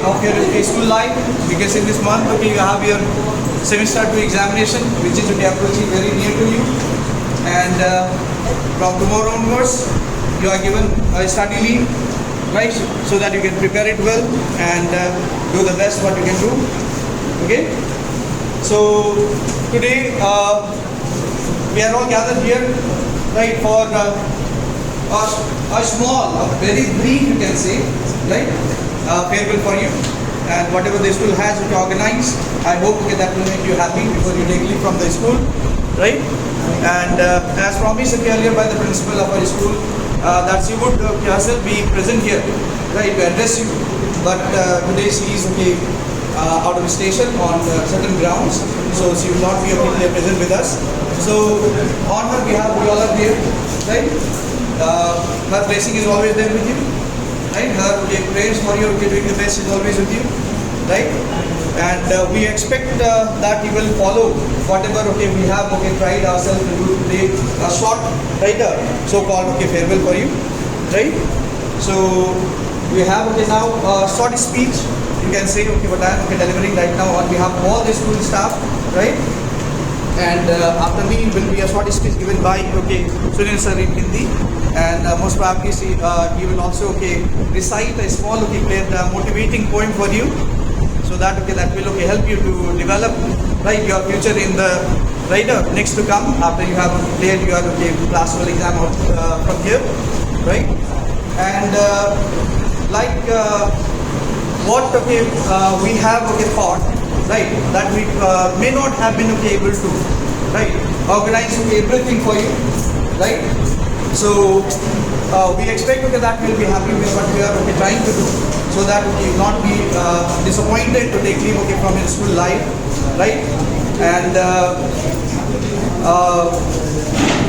of your school life, because in this month okay, you have your semester 2 examination, which is okay, approaching very near to you, and from tomorrow onwards you are given a study leave, right, so that you can prepare it well and do the best what you can do. Okay, so today we are all gathered here, right, for a small, a very brief, you can say, right, farewell for you, and whatever the school has to organize, I hope okay, that will make you happy before you take leave from the school, right? And as promised earlier by the principal of our school, that she would herself be present here, right, to address you. But today she is okay, out of the station on certain grounds, so she will not be okay, present with us. So on her behalf, we all are here, right? Her blessing is always there with you, right? Her okay, prayers for you, okay, doing the best is always with you, right? And we expect that you will follow whatever okay we have okay tried ourselves to do today, a short, right, so-called okay farewell for you, right? So we have okay now a short speech, you can say okay what I am okay delivering right now on behalf of all the school staff, right? And after me will be a short speech given by okay Sunil sir in Hindi, and most probably he will also okay recite a small okay motivating poem for you, so that okay that will okay help you to develop right your future in the right next to come after you have cleared your okay class 12 exam out, from here, right? And like what okay we have okay thought, right, that we may not have been okay able to right organize okay, everything for you, right? So we expect okay that we'll be happy with what we are okay trying to do, so that we will not be disappointed to take leave okay from your school life, right? And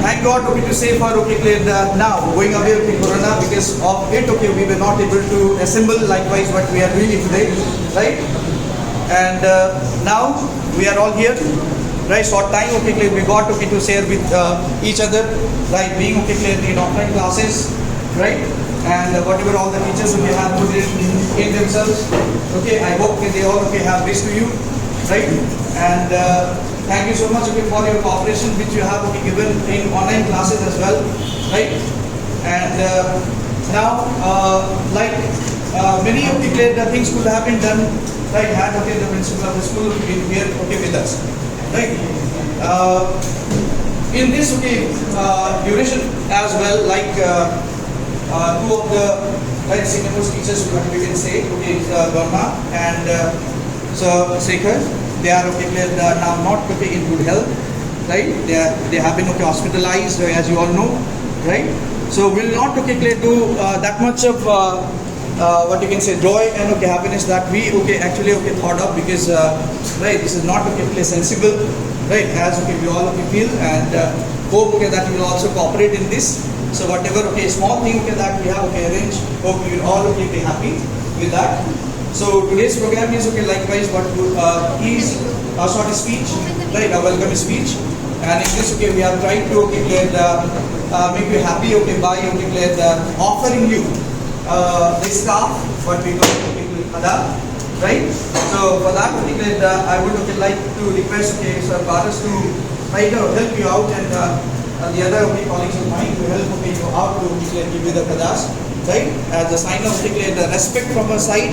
thank God okay to say for okay now going away okay Corona, because of it okay we were not able to assemble likewise what we are doing today, right? And now we are all here, right? Short time okay we got okay to share with each other, right, being okay in offline classes, right? And whatever all the teachers okay have put in themselves, okay, I hope okay, they all okay have this to you, right? And thank you so much okay for your cooperation which you have okay given in online classes as well, right? And now like many of the things could have been done, right, had okay the principal of the school been here okay with us, right? In this okay duration as well, like two of the right senior most teachers what we can say okay Garma and Sir Sekhar, they are okay now not okay in good health, right? They have been okay hospitalized as you all know, right? So we'll not okay do that much of what you can say joy and okay happiness that we okay actually okay thought of, because right, this is not okay sensible, right, as okay we all okay feel, and hope okay that you will also cooperate in this. So whatever okay small thing okay that we have okay arranged, hope you will all okay be happy with that. So today's program is okay likewise what is a short speech, right, a welcome speech, and in this okay we have tried to okay make you happy okay by okay offering you the staff what we call Ada, right? So for that particular I would okay like to request okay Sir Paras to try to help you out, and the other okay colleagues of mine to help okay you out to give you the Kadas, right, as a sign of okay the respect from our side,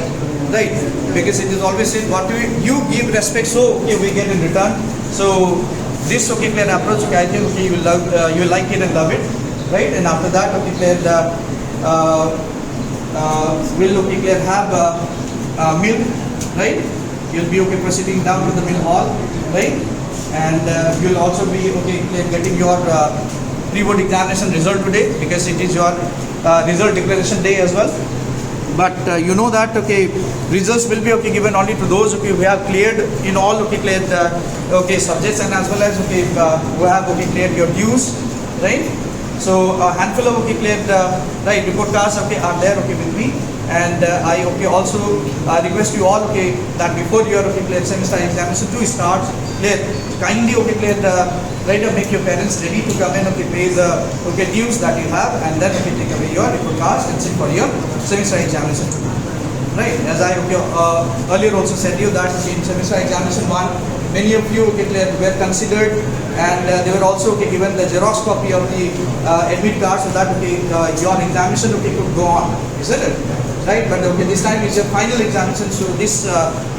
right, because it is always said what you give respect, so okay we get in return. So this okay approach okay I think okay you will love you will like it and love it, right? And after that okay will okay have milk, right? You'll be okay proceeding down to the mill hall, right? And you'll also be okay getting your pre-board examination result today, because it is your result declaration day as well. But you know that okay results will be okay given only to those okay who have cleared in all okay cleared okay subjects, and as well as okay who have okay cleared your dues, right? So a handful of okay cleared right report cards okay are there okay with me, and I okay also request you all okay that before your okay cleared semester examination to start, kindly okay cleared right make your parents ready to come and okay pay the okay dues that you have, and then okay take away your report cards and sit for your semester examination. right? As I earlier also said you that in semester examination 1, many of you were considered, and they were also given the Xerox copy of the admit card so that your examination could go on, isn't it? Right? But this time is your final examination, so this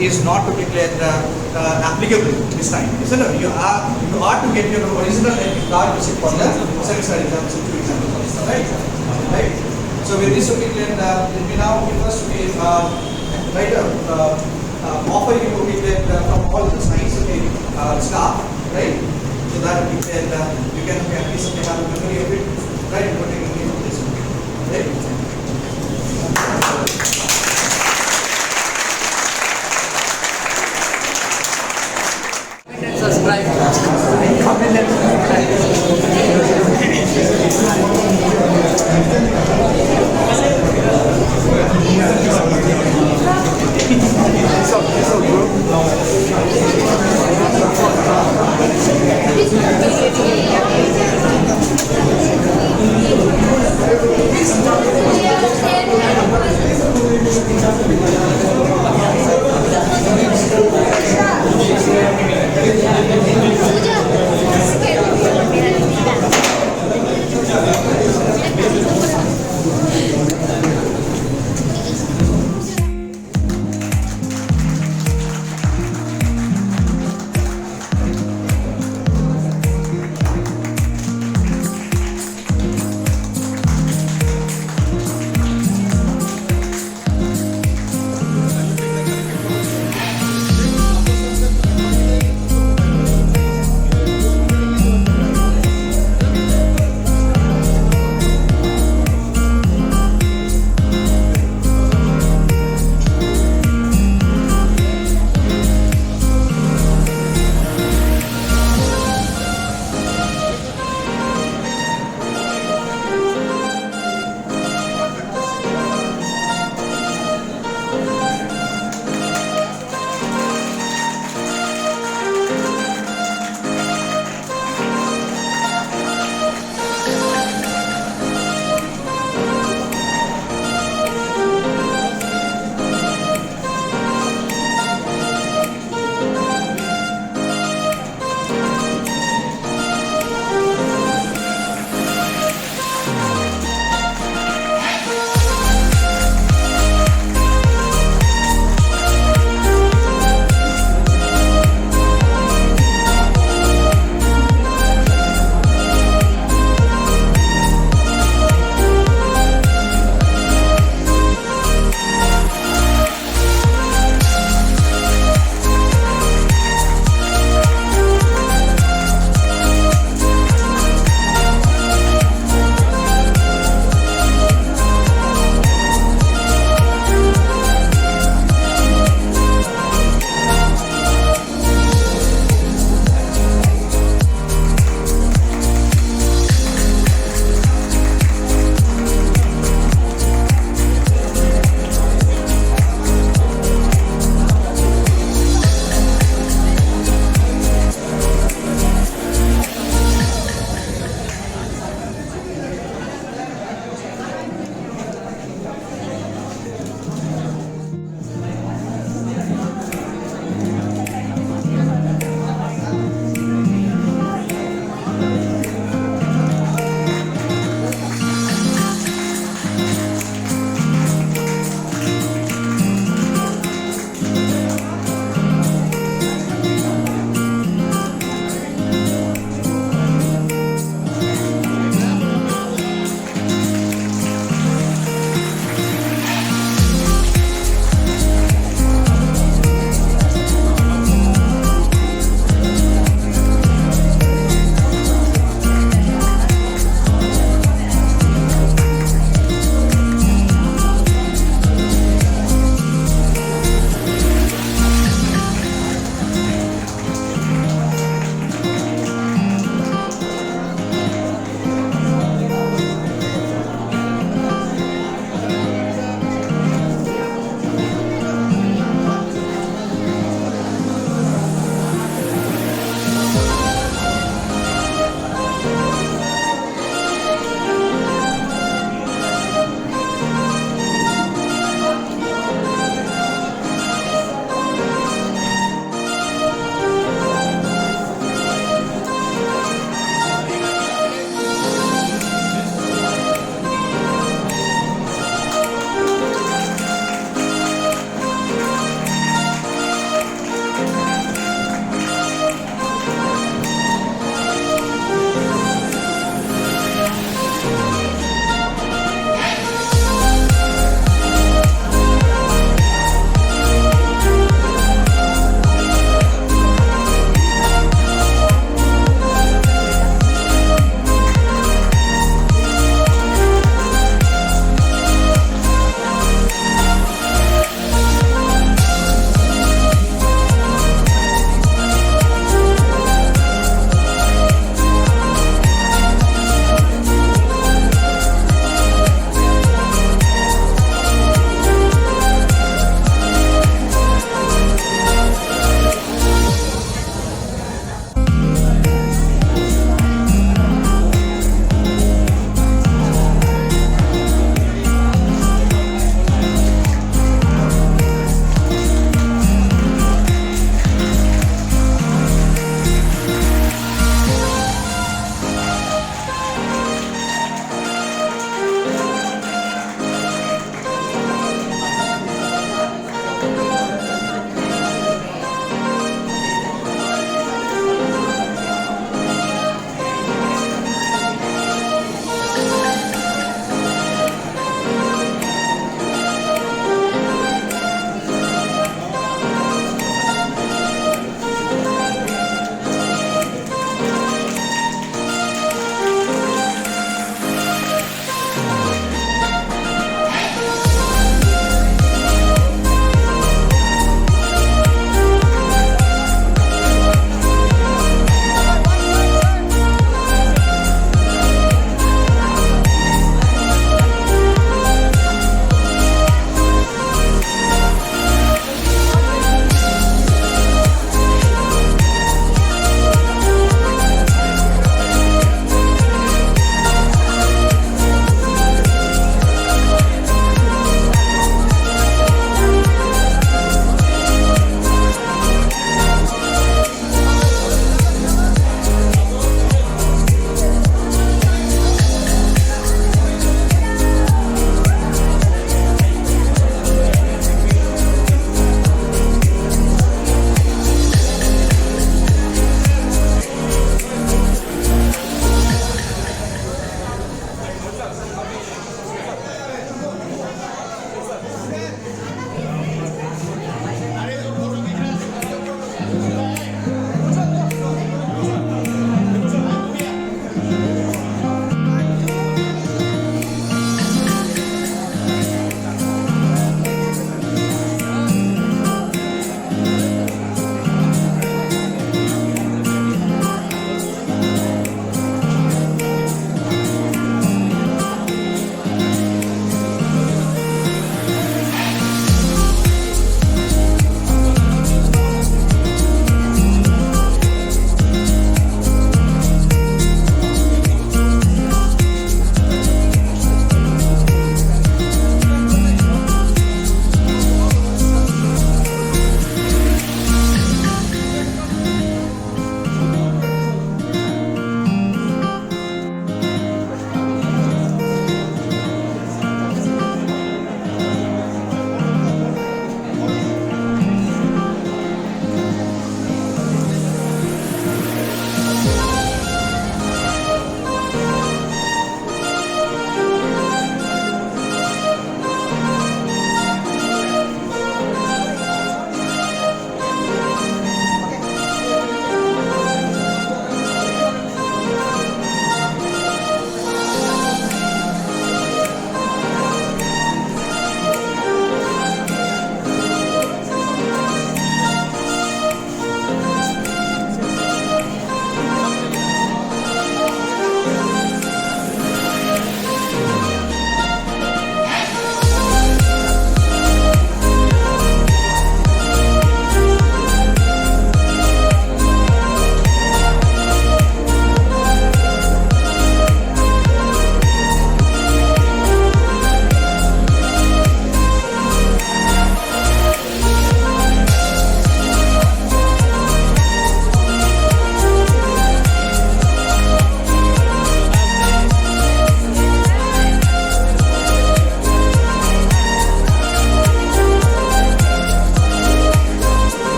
is not applicable this time, isn't it? You are to get your original admit card for the semester examination 2 examination, right? Right? So with this, let me now first offer you from all the science staff, right? So that you can at least have a memory of it, right? What you can do this, right? Subscribe.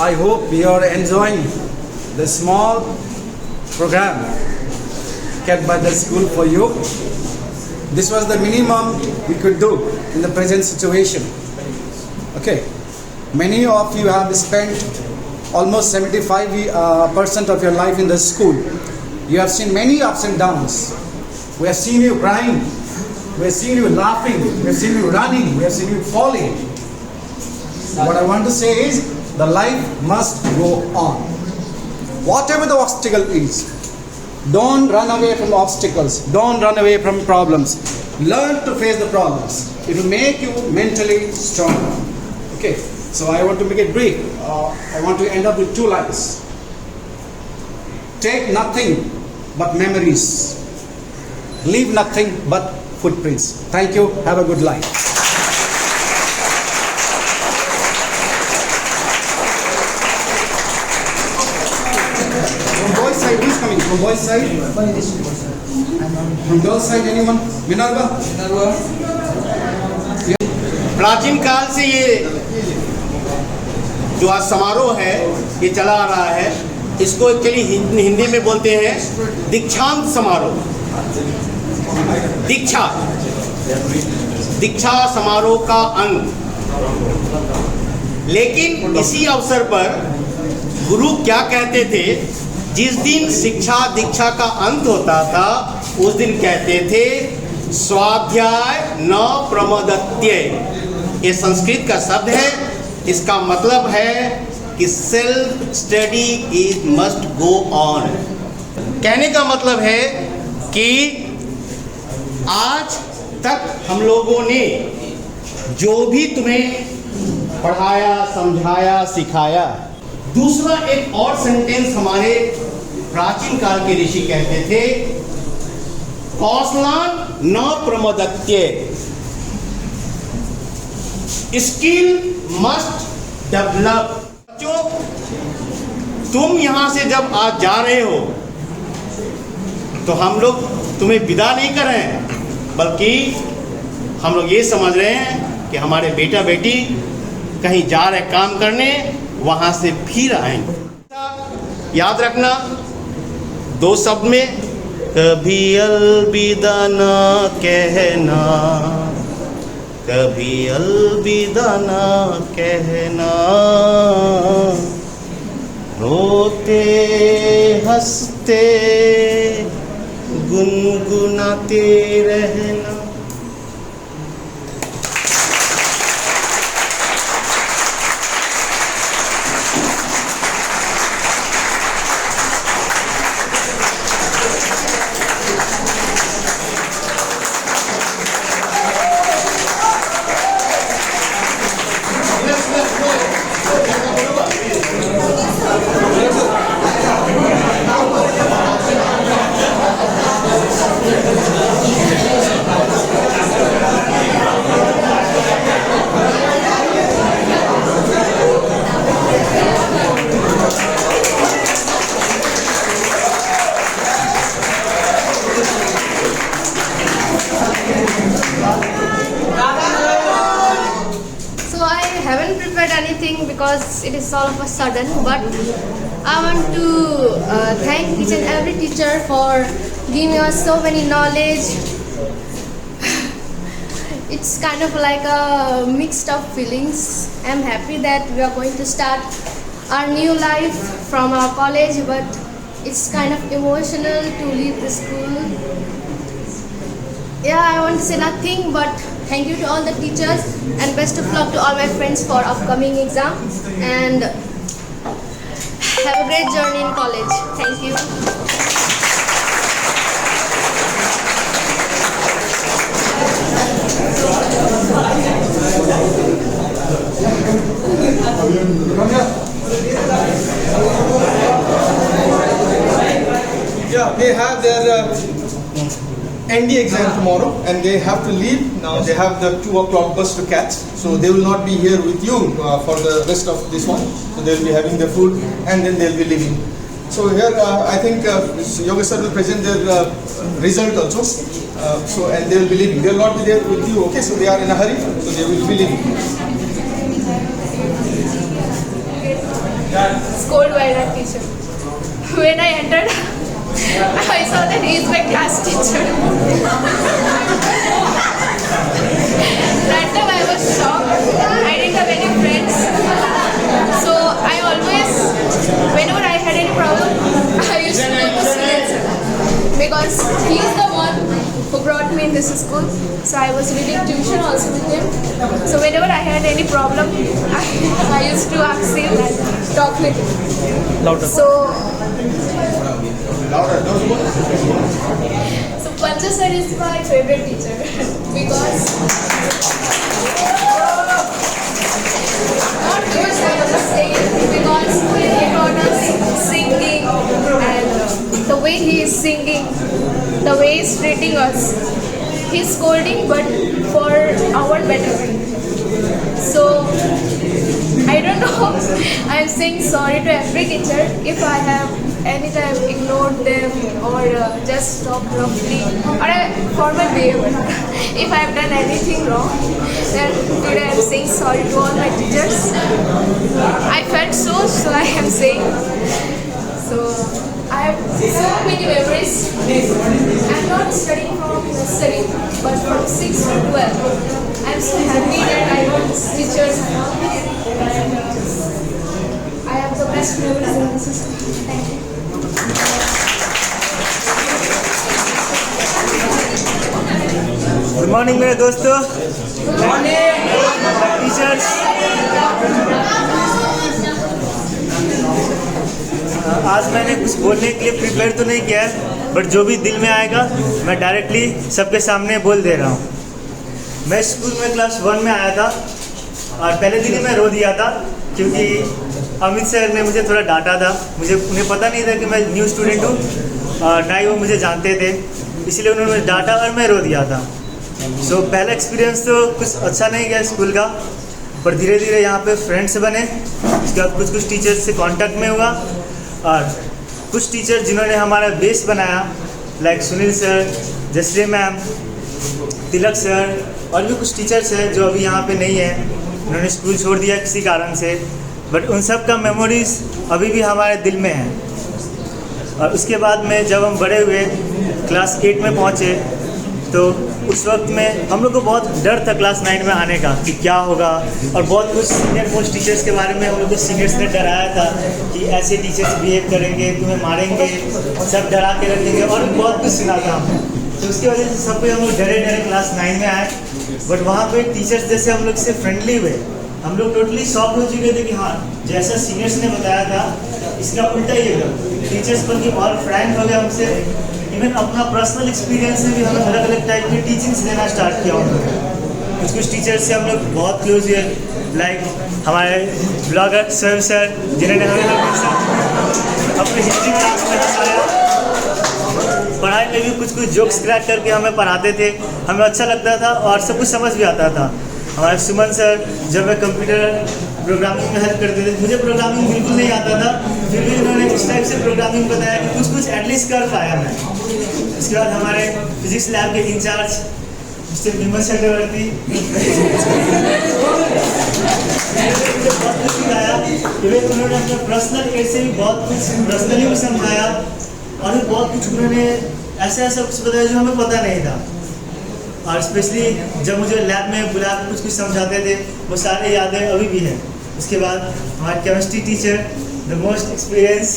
I hope you are enjoying the small program kept by the school for you. This was the minimum we could do in the present situation. Okay, many of you have spent almost 75% of your life in the school. You have seen many ups and downs. We have seen you crying. We have seen you laughing. We have seen you running. We have seen you falling. What I want to say is, the life must go on. Whatever the obstacle is, don't run away from obstacles. Don't run away from problems. Learn to face the problems. It will make you mentally strong. Okay, so I want to make it brief. I want to end up with 2 lines. Take nothing but memories. Leave nothing but footprints. Thank you. Have a good life. From boys' side, who is coming? From boys' side? From girls' side, anyone? Minerva? प्राचीन काल से ये जो आज समारोह है ये चला आ रहा है, इसको एक्चुअली हिंदी में बोलते हैं दीक्षांत समारोह। दीक्षा समारोह का अंत। लेकिन इसी अवसर पर गुरु क्या कहते थे? जिस दिन शिक्षा दीक्षा का अंत होता था उस दिन कहते थे स्वाध्याय न प्रमदत्य। ये संस्कृत का शब्द है, इसका मतलब है कि self study is must go on. कहने का मतलब है कि आज तक हम लोगों ने जो भी तुम्हें पढ़ाया, समझाया, सिखाया। दूसरा एक और सेंटेंस हमारे प्राचीन काल के ऋषि कहते थे, कौशलान न प्रमदत्य। Skill must develop. बच्चों, तुम यहां से जब आज जा रहे हो तो हम लोग तुम्हें विदा नहीं कर रहे हैं, बल्कि हम लोग ये समझ रहे हैं कि हमारे बेटा बेटी कहीं जा रहे काम करने, वहां से फिर आएंगे। याद रखना 2 शब्द में, कभी अलविदा ना कहना, कभी अलविदा ना कहना, रोते हंसते गुनगुनाते रहना। Because it is all of a sudden, but I want to thank each and every teacher for giving us so many knowledge. It's kind of like a mixed up feelings. I'm happy that we are going to start our new life from our college, but it's kind of emotional to leave the school. Yeah, I want to say nothing but thank you to all the teachers and best of luck to all my friends for upcoming exam, and have a great journey in college. Thank you. Yeah, they have their ND exam tomorrow and they have to leave. Now they have the 2 o'clock bus to catch, so they will not be here with you for the rest of this one. So they will be having the food and then they will be leaving. So here I think Yoga sir will present their result also. And they will be leaving. They will not be there with you. Okay, so they are in a hurry, so they will be leaving. scolded by that teacher. When I entered, I saw that he is my class teacher. That time I was shocked. I didn't have any friends. So I always, whenever I had any problem, I used to go to Sunil sir. Because he is the one who brought me in this school. So I was reading tuition also with him. So whenever I had any problem, I used to ask him and talk with him. So Pancha sir is my favorite teacher because not because I was saying, because he taught us singing and the way he is singing, the way he is treating us. He's scolding but for our betterment. So I don't know, I'm saying sorry to every teacher if I have anytime ignored them or just talked roughly or for my behavior. If I have done anything wrong, then today I'm saying sorry to all my teachers. I felt so I am saying. So I have so many memories. I'm not studying from nursery, but from 6 to 12. I'm so happy that I got teachers and all. And I have the best memories in this system. Thank you. Good morning मेरे दोस्तों, teachers. आज मैंने कुछ बोलने के लिए prepare तो नहीं किया है, बट जो भी दिल में आएगा मैं डायरेक्टली सबके सामने बोल दे रहा हूँ। मैं स्कूल में क्लास 1 में आया था और पहले दिन ही मैं रो दिया था क्योंकि अमित सर ने मुझे थोड़ा डांटा था। उन्हें पता नहीं था कि मैं न्यू स्टूडेंट हूँ और ना ही वो मुझे जानते थे, इसलिए उन्होंने मुझे डांटा और मैं रो दिया था। सो पहला एक्सपीरियंस तो कुछ अच्छा नहीं गया स्कूल का, पर धीरे धीरे यहाँ पे फ्रेंड्स बने। उसके बाद कुछ टीचर्स से कांटेक्ट में हुआ और कुछ टीचर जिन्होंने हमारा बेस बनाया, लाइक सुनील सर, जसरी मैम, तिलक सर और भी कुछ टीचर्स हैं जो अभी यहाँ पे नहीं हैं, उन्होंने स्कूल छोड़ दिया किसी कारण से, बट उन सब का मेमोरीज अभी भी हमारे दिल में है। और उसके बाद में जब हम बड़े हुए, क्लास 8 में पहुँचे, तो उस वक्त में हम लोग को बहुत डर था क्लास 9 में आने का कि क्या होगा, और बहुत कुछ सीनियर मोस्ट टीचर्स के बारे में हम लोग को सीनियर्स ने डराया था कि ऐसे टीचर्स बिहेव करेंगे, तुम्हें मारेंगे, सब डरा के रखेंगे और बहुत कुछ सुना था हमने। तो उसकी वजह से सब कोई हम लोग डरे क्लास 9 में आए, बट वहाँ पे टीचर्स जैसे हम लोग से फ्रेंडली हुए, हम लोग टोटली शॉक हो चुके थे कि हाँ जैसा सीनियर्स ने बताया था इसका उल्टा ही है। टीचर्स पर कि बहुत फ्रैंक हो गए हमसे, इवन अपना पर्सनल एक्सपीरियंस से भी हमें अलग अलग टाइप की टीचिंग्स देना स्टार्ट किया उन्होंने। कुछ टीचर्स से हम लोग बहुत क्लोज हुए, लाइक हमारे ब्लॉगर स्वयं सर, जिन्होंने हमें अपनी हिस्ट्री क्लास में हंसाया। पढ़ाई में भी कुछ जोक्स क्रैक करके हमें पढ़ाते थे, हमें अच्छा लगता था और सब कुछ समझ भी आता था। हमारे सुमन सर जब मैं कंप्यूटर प्रोग्रामिंग में हेल्प करते थे, मुझे प्रोग्रामिंग बिल्कुल नहीं आता था, फिर भी उन्होंने इस टाइप से प्रोग्रामिंग बताया कि कुछ एटलीस्ट कर पाया मैं। उसके बाद हमारे फिजिक्स लैब के इंचार्ज मिस्टर विमल चक्रवर्ती बहुत कुछ सिखाया, इवन उन्होंने अपने पर्सनल एड से भी बहुत कुछ पर्सनली भी समझाया और भी बहुत कुछ उन्होंने ऐसा कुछ बताया जो हमें पता नहीं था। और स्पेशली जब मुझे लैब में बुला के कुछ समझाते थे, वो सारे यादें अभी भी हैं। उसके बाद हमारे chemistry teacher, the most experience,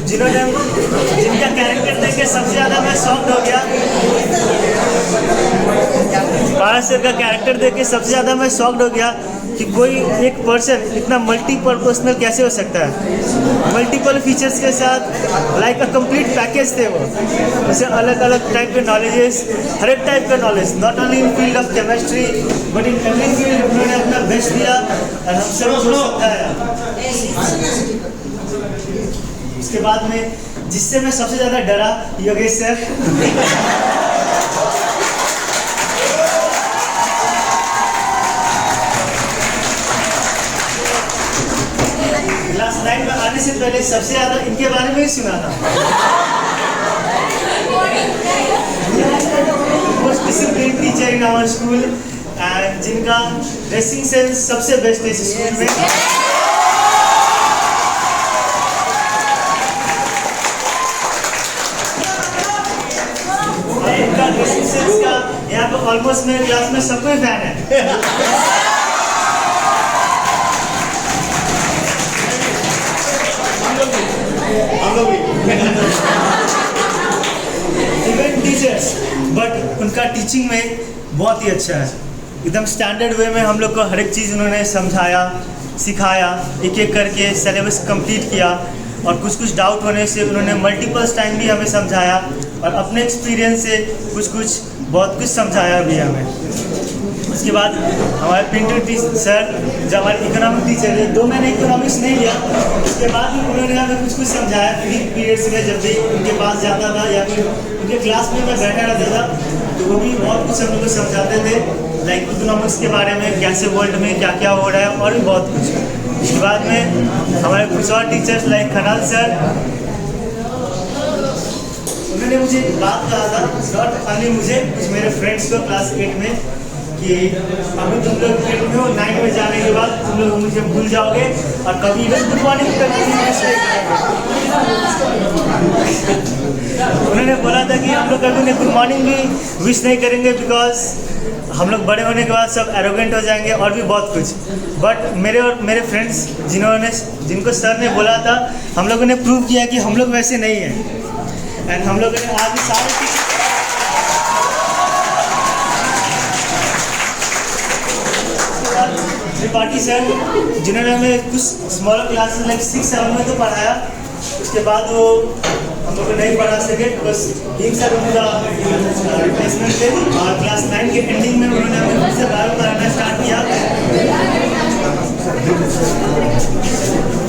जिनका कैरेक्टर देख के सबसे ज़्यादा मैं शॉक्ड हो गया। पारस सर का कैरेक्टर देख के सबसे ज़्यादा मैं शॉक्ड हो गया कि कोई एक पर्सन इतना मल्टीपर्पसनल कैसे हो सकता है। मल्टीपल फीचर्स के साथ लाइक अ कंप्लीट पैकेज थे वो, जैसे अलग अलग टाइप के नॉलेजेस, हर एक टाइप का knowledge, not only in field of chemistry but in every field उन्होंने अपना बेस्ट दिया और हम सब को समझाया। उसके बाद में जिससे मैं सबसे ज़्यादा डरा, योगेश सर। क्लास 9 में आने से पहले सबसे ज़्यादा इनके बारे में ही सुना था। Most discipline teacher in our school and जिनका ड्रेसिंग सेंस सबसे बेस्ट है इस स्कूल में। और इनका ड्रेसिंग सेंस का यहाँ पे ऑलमोस्ट मेरे क्लास में सबको फैन है। हम लोग भी इवन टीचर्स, बट उनका टीचिंग में बहुत ही अच्छा है। एकदम स्टैंडर्ड वे में हम लोग को हर एक चीज़ उन्होंने समझाया, सिखाया, एक एक करके सिलेबस कंप्लीट किया। और कुछ कुछ डाउट होने से उन्होंने मल्टीपल्स टाइम भी हमें समझाया और अपने एक्सपीरियंस से कुछ बहुत कुछ समझाया भी हमें। उसके बाद हमारे पिंटू सर जो हमारे इकोनॉमिक टीचर है, 2 महीने इकोनॉमिक्स नहीं लिया, उसके बाद भी उन्होंने हमें कुछ समझाया। फ्री पीरियड्स में जब भी उनके पास जाता था या फिर उनके क्लास में मैं बैठा रहता था तो वो भी बहुत कुछ हम लोग को समझाते थे, लाइक इकोनॉमिक्स के बारे में, कैसे वर्ल्ड में क्या क्या हो रहा है और भी बहुत कुछ। उसके बाद में हमारे कुछ और टीचर्स लाइक खनाल सर, उन्होंने मुझे एक बात कहा था, नॉट ओनली मुझे, कुछ मेरे फ्रेंड्स को क्लास 8 में, कि अभी तुम लोग 8 में हो, 9 में जाने के बाद तुम लोग मुझे भूल जाओगे और कभी इवन गुड मॉर्निंग करके उन्होंने बोला था कि हम लोग कभी उन्हें गुड मॉर्निंग भी विश नहीं करेंगे बिकॉज हम लोग बड़े होने के बाद सब एरोगेंट हो जाएंगे और भी बहुत कुछ। बट मेरे और मेरे फ्रेंड्स जिनको सर ने बोला था, हम लोगों ने प्रूव किया कि हम लोग वैसे नहीं हैं। एंड हम लोगों ने आज सारे त्रिपाठी सर जिन्होंने हमें कुछ स्मॉलर क्लासेस लाइक 6-7 में तो पढ़ाया, उसके बाद वो हम लोग को नहीं पढ़ा सके, बस एक सर उनका रिप्लेसमेंट थे और क्लास 9 के एंडिंग में उन्होंने हमें फिर से बायो पढ़ाना स्टार्ट किया।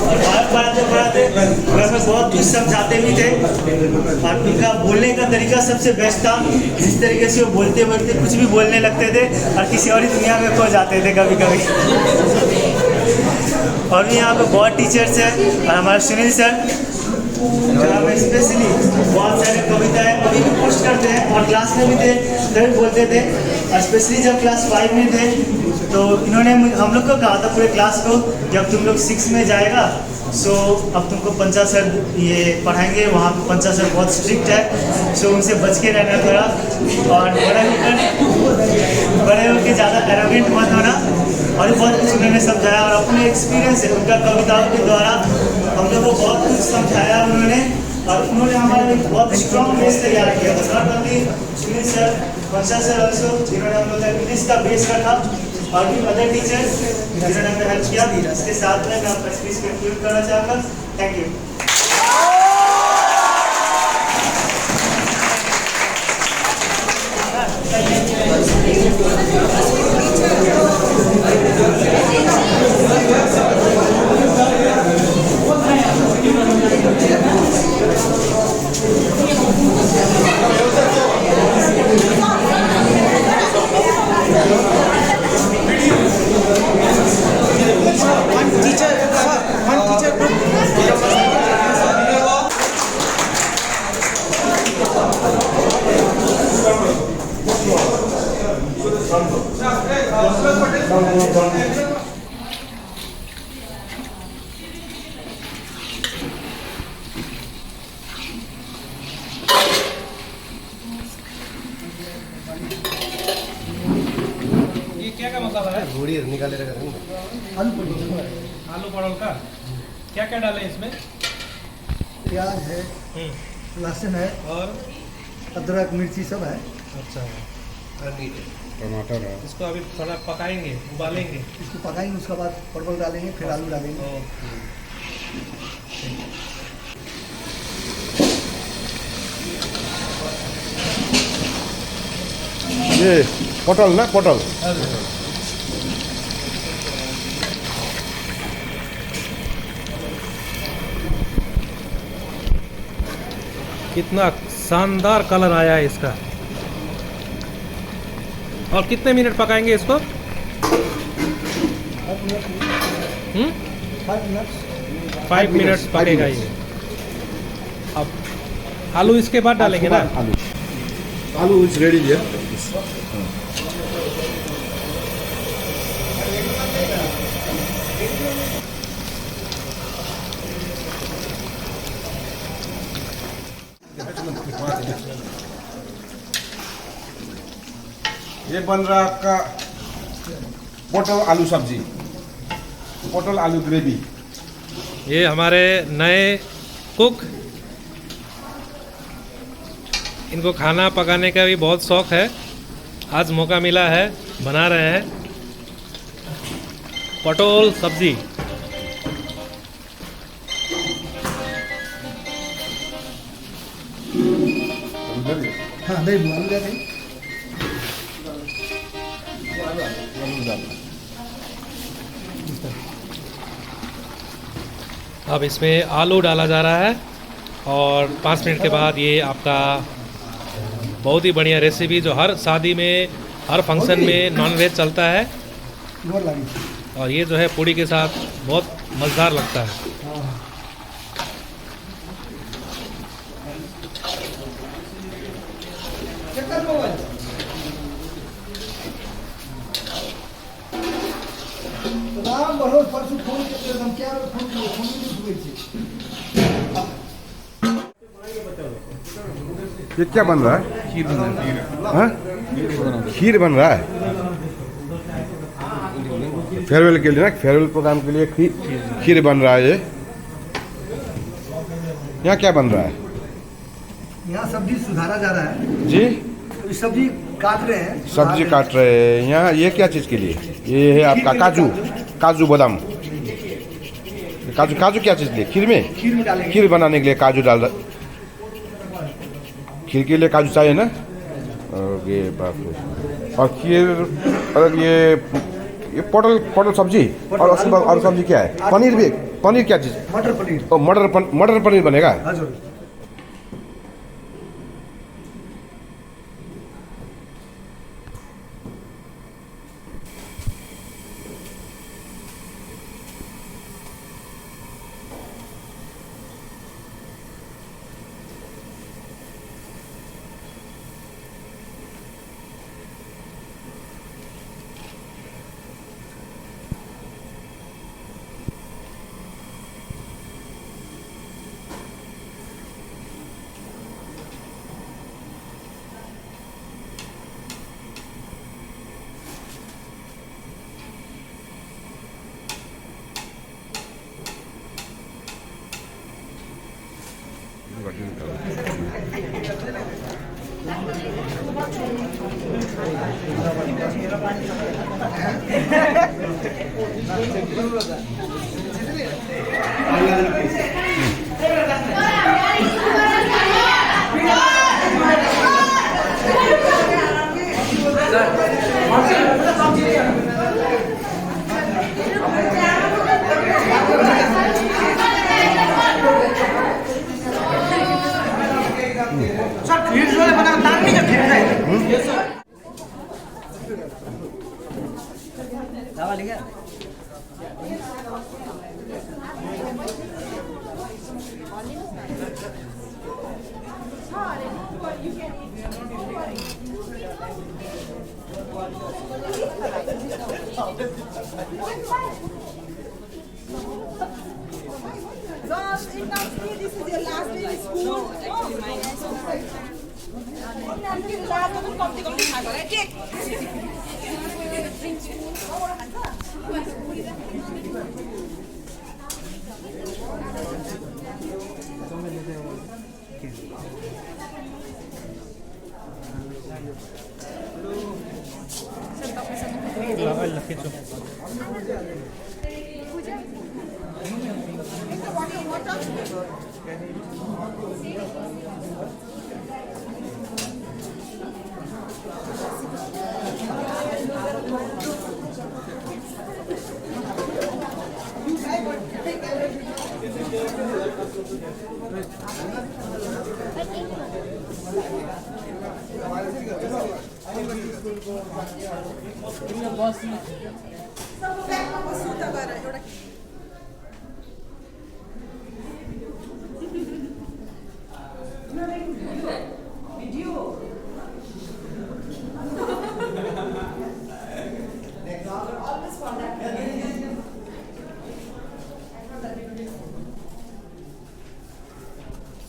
और बायो पढ़ाते हमें बहुत कुछ समझाते भी थे और उनका बोलने का तरीका सबसे बेस्ट था। जिस तरीके से वो बोलते कुछ भी बोलने लगते थे और किसी और ही दुनिया में खो जाते थे कभी कभी। और भी यहाँ पे बहुत टीचर्स हैं और हमारे सुनील सर जो हमें स्पेशली बहुत सारे कविताएं अभी भी पोस्ट करते हैं और क्लास में भी थे तभी बोलते थे। और स्पेशली जब क्लास 5 में थे तो इन्होंने हम लोग को कहा था पूरे क्लास को, जब तुम लोग 6 में जाएगा सो अब तुमको पंचा सर ये पढ़ाएंगे, वहाँ पे पंचा सर बहुत स्ट्रिक्ट है, सो उनसे बच के रहना थोड़ा और बड़े होकर ज़्यादा एरोगेंट मत होना। और बहुत कुछ उन्होंने समझाया और अपने एक्सपीरियंस से उनका कविताओं के द्वारा हम लोग को बहुत कुछ समझाया उन्होंने। और उन्होंने हमारे लिए बहुत स्ट्रॉन्ग बेस तैयार किया था, नॉट ओनली सुनील सर, पंचा सर ऑल्सो जिन्होंने हम लोग का इंग्लिश का बेस रखा और भी अदर टीचर्स जिन्होंने हमें हेल्प किया। इसके साथ में मैं अपना स्पीच कंक्लूड करना चाहूँगा। Thank you. ये क्या का मसाला है? घोड़ी निकाले रखा आलू पड़ोल का क्या क्या डाले इसमें? प्याज है, लहसुन है और अदरक मिर्ची सब है। अच्छा, टमाटर है। इसको अभी थोड़ा पकाएंगे, उबालेंगे। इसको पकाएंगे, उसके बाद परवल डालेंगे, फिर आलू डालेंगे। ये पटल ना, पटल कितना शानदार कलर आया है इसका। और कितने मिनट पकाएंगे इसको? 5 मिनट्स पकेगा ये। अब आलू इसके बाद डालेंगे ना? आलू Aloo is ready here. ये बन रहा आपका पोटल आलू सब्जी, पोटल आलू ग्रेवी। ये हमारे नए कुक, इनको खाना पकाने का भी बहुत शौक़ है। आज मौका मिला है, बना रहे हैं पटोल सब्जी। हाँ दे दो, आलू दे दें। अब इसमें आलू डाला जा रहा है और 5 मिनट के बाद ये आपका बहुत ही बढ़िया रेसिपी, जो हर शादी में, हर फंक्शन में नॉनवेज चलता है, गोर लागी। और ये जो है पूड़ी के साथ बहुत मज़ेदार लगता है। राम बरोबर परसों फोन करते हम क्या फोन नहीं हुए थे। ये क्या बन रहा है? खीर बन रहा है। हाँ? खीर बन रहा है फेयरवेल के लिए ना, फेयरवेल प्रोग्राम के लिए खीर बन रहा है। ये यहाँ क्या बन रहा है? यहाँ सब्जी सुधारा जा रहा है जी, तो इस सब्जी काट रहे हैं। सब्जी काट रहे हैं यहाँ। ये क्या चीज़ के लिए? ये है आपका काजू, काजू बादाम। काजू, काजू क्या चीज़ के लिए? खीर में, खीर में डालेंगे। खीर बनाने के लिए काजू डाल रहा। खीर के लिए काजू चाहिए ना। और ये बात है। और खीर, और ये पोटल सब्जी, और उसके बाद और सब्जी क्या है? पनीर भी। पनीर क्या चीज़? मटर पनीर। और मटर पनीर बनेगा। हाँ जरूर। This is your last day in school. Actually, mine is so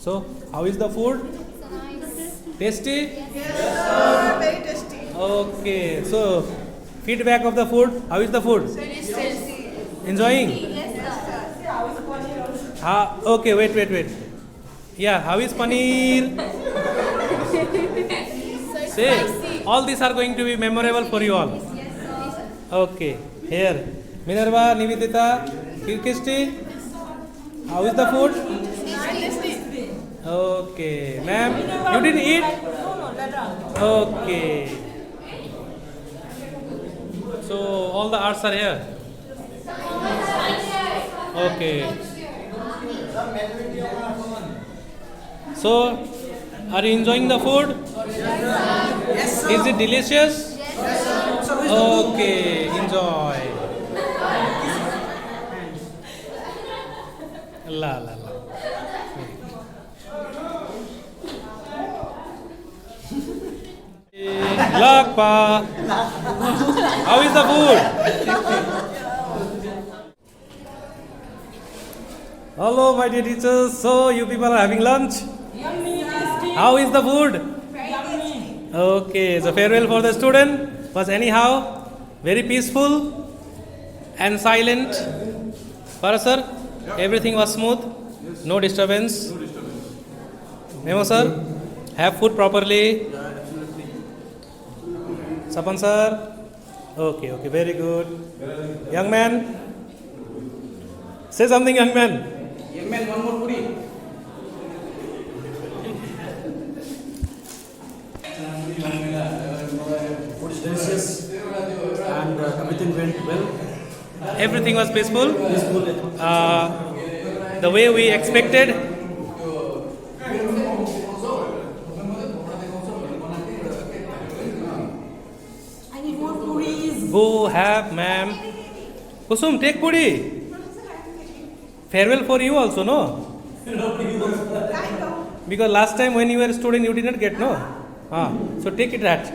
So, how is the food? Tasty? Very tasty. Okay. So, feedback of the food. How is the food? Enjoying? Okay, wait. Yeah, how is paneer? Say, all these are going to be memorable for you all. Okay, here. Minerva, Nivedita, Kirkisti, how is the food? Okay, ma'am, you didn't eat? Okay. So, all the arts are here? Okay. So, are you enjoying the food? Yes, sir. Is it delicious? Yes, sir. Okay, enjoy. La. Lakpa. How is the food? Hello, my dear teachers. So, you people are having lunch? How is the food? Okay, so farewell for the student was anyhow very peaceful and silent. Para sir, everything was smooth, no disturbance. Memo sir, have food properly. Sapan sir, okay, very good. Young man, say something, young man. Young man, one more puri. Food is delicious and everything went well. Everything was peaceful. The way we expected. I need more puris. Go have, ma'am. Kusum, take puri. Farewell for you also, no? Because last time when you were a student, you did not get, no? So take it that.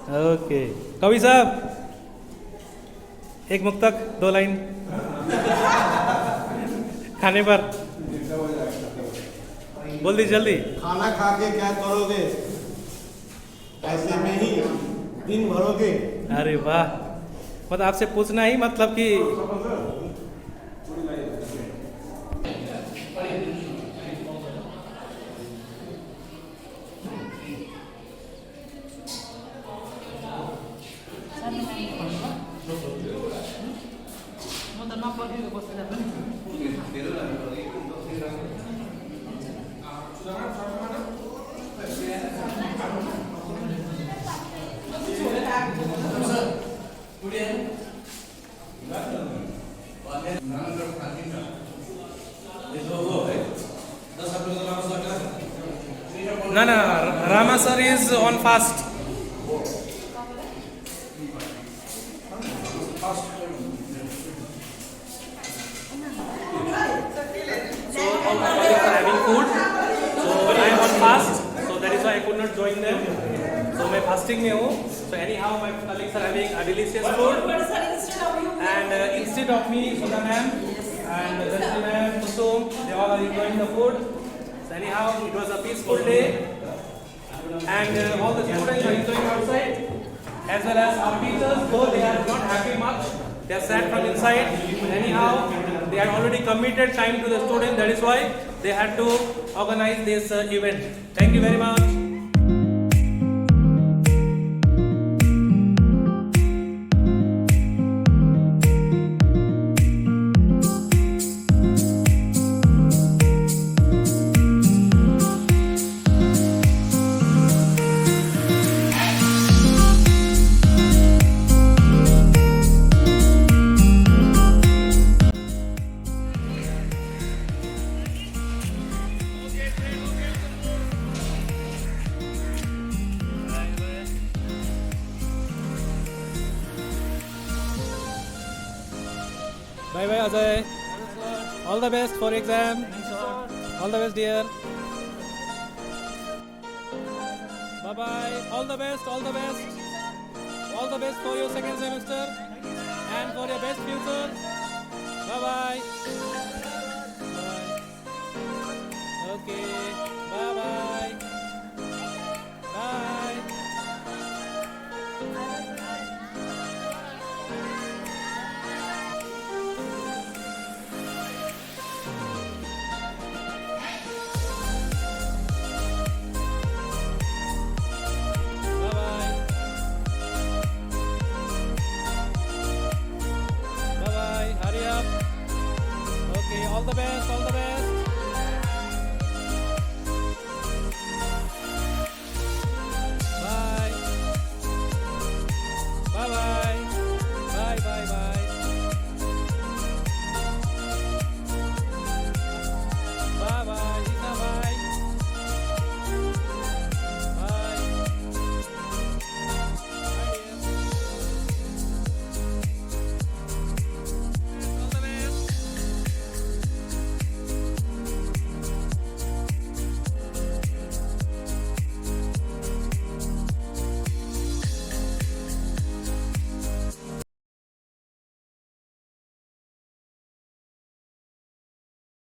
Okay. कवि साहब, एक मुक्तक, 2 line खाने पर बोल दी जल्दी. खाना खा के क्या करोगे? ऐसे में ही दिन भरोगे? अरे वाह, मतलब आपसे पूछना ही मतलब कि No, Rama sir is on fast. So all my colleagues are having food. So I am on fast. So that is why I could not join them. So मैं fasting में हूँ. So anyhow my colleagues are having a delicious food. And instead of me, Sudha ma'am and Rajni ma'am, Kusum, they all are enjoying the food. So anyhow, it was a peaceful day, and all the students are enjoying outside, as well as our teachers, though they are not happy much, they are sad from inside, but anyhow, they had already committed time to the students, that is why they had to organize this event. Thank you very much. Bye bye Ajay. All the best for exam. All the best dear. Bye bye. All the best. All the best. All the best for your second semester and for your best future. Bye bye. Okay. Bye bye. Bye. Bye-bye. Hurry up. Okay, all the best, all the best. Bye. Bye-bye.